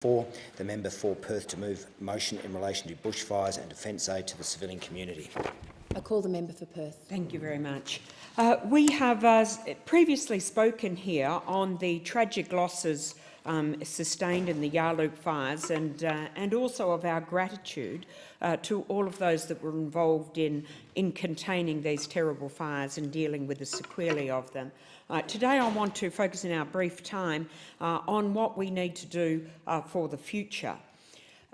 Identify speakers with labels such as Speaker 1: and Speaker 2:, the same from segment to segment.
Speaker 1: 4, the member for Perth to move motion in relation to bushfires and defence aid to the civilian community.
Speaker 2: I call the member for Perth.
Speaker 3: Thank you very much. We have previously spoken here on the tragic losses sustained in the Yarloop fires and also of our gratitude to all of those that were involved in containing these terrible fires and dealing with the sequelae of them. Today I want to focus in our brief time on what we need to do for the future.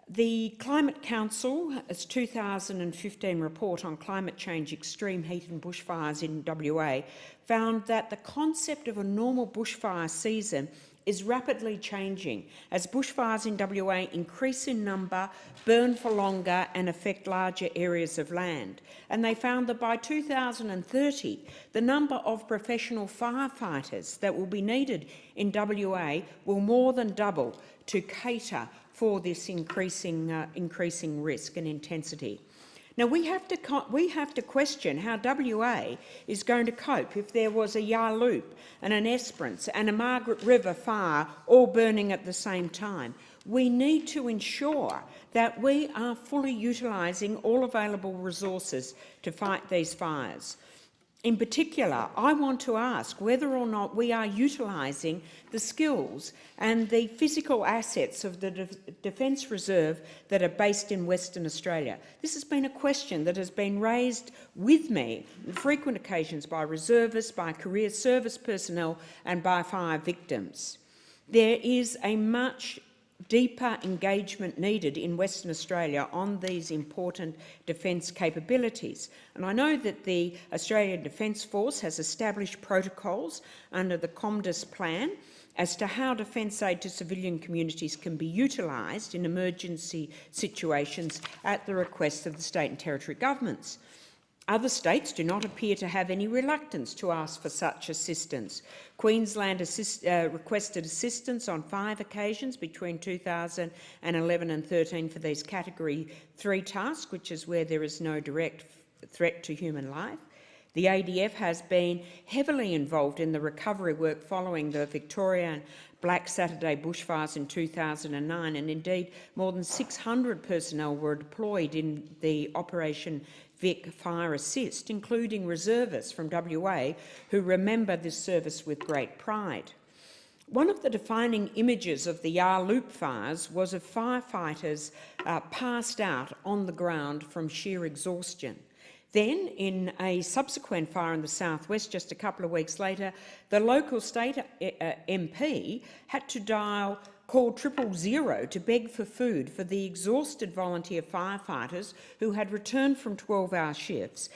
Speaker 3: The Climate Council's 2015 report on climate change, extreme heat and bushfires in WA found that the concept of a normal bushfire season is rapidly changing as bushfires in WA increase in number, burn for longer and affect larger areas of land. And they found that by 2030, the number of professional firefighters that will be needed in WA will more than double to cater for this increasing risk and intensity. Now, we have to question how WA is going to cope if there was a Yarloop and an Esperance and a Margaret River fire all burning at the same time. We need to ensure that we are fully utilising all available resources to fight these fires. In particular, I want to ask whether or not we are utilising the skills and the physical assets of the Defence Reserve that are based in Western Australia. This has been a question that has been raised with me on frequent occasions by reservists, by career service personnel and by fire victims. There is a much deeper engagement needed in Western Australia on these important defence capabilities. And I know that the Australian Defence Force has established protocols under the COMDIS plan as to how defence aid to civilian communities can be utilised in emergency situations at the request of the state and territory governments. Other states do not appear to have any reluctance to ask for such assistance. Queensland requested assistance on 5 occasions between 2011 and 13 for these Category 3 tasks, which is where there is no direct threat to human life. The ADF has been heavily involved in the recovery work following the Victorian Black Saturday bushfires in 2009, and indeed more than 600 personnel were deployed in the Operation Vic Fire Assist, including reservists from WA who remember this service with great pride. One of the defining images of the Yarloop fires was of firefighters passed out on the ground from sheer exhaustion. Then, in a subsequent fire in the southwest just a couple of weeks later, the local state MP had to call 000 to beg for food for the exhausted volunteer firefighters who had returned from 12-hour shifts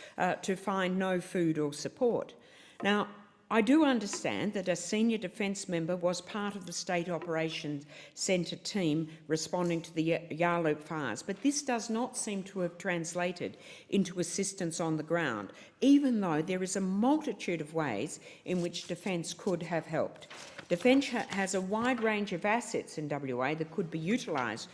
Speaker 3: to find no food or support. Now, I do understand that a senior defence member was part of the State Operations Centre team responding to the Yarloop fires, but this does not seem to have translated into assistance on the ground, even though there is a multitude of ways in which Defence could have helped. Defence has a wide range of assets in WA that could be utilised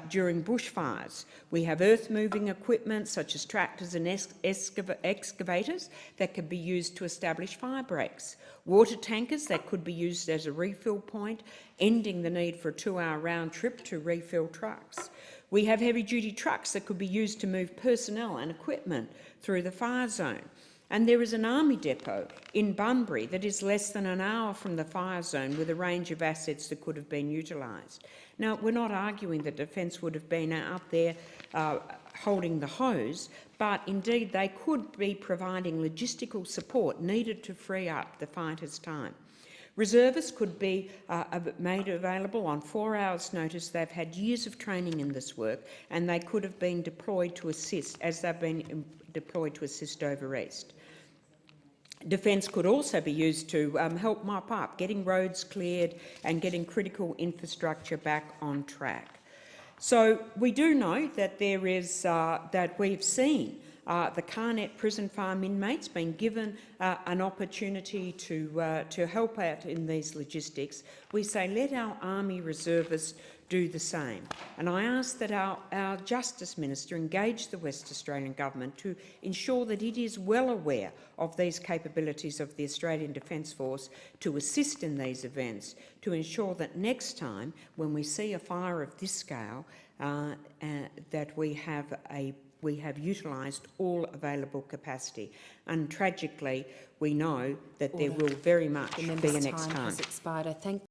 Speaker 3: during bushfires. We have earth-moving equipment such as tractors and excavators that could be used to establish fire breaks. Water tankers that could be used as a refill point, ending the need for a 2-hour round trip to refill trucks. We have heavy-duty trucks that could be used to move personnel and equipment through the fire zone. And there is an army depot in Bunbury that is less than an hour from the fire zone with a range of assets that could have been utilised. Now, we're not arguing that Defence would have been out there holding the hose, but indeed they could be providing logistical support needed to free up the fighters' time. Reservists could be made available on 4 hours' notice. They've had years of training in this work, and they could have been deployed to assist, as they've been deployed to assist over east. Defence could also be used to help mop up, getting roads cleared and getting critical infrastructure back on track. So we do know that there is that we've seen the Carnet prison farm inmates being given an opportunity to help out in these logistics. We say let our army reservists do the same. And I ask that our Justice Minister engage the West Australian Government to ensure that it is well aware of these capabilities of the Australian Defence Force to assist in these events, to ensure that next time when we see a fire of this scale, that we have utilised all available capacity. And tragically, we know that there will very much
Speaker 2: The
Speaker 3: be a
Speaker 2: member's
Speaker 3: next
Speaker 2: time
Speaker 3: time.
Speaker 2: has expired. I thank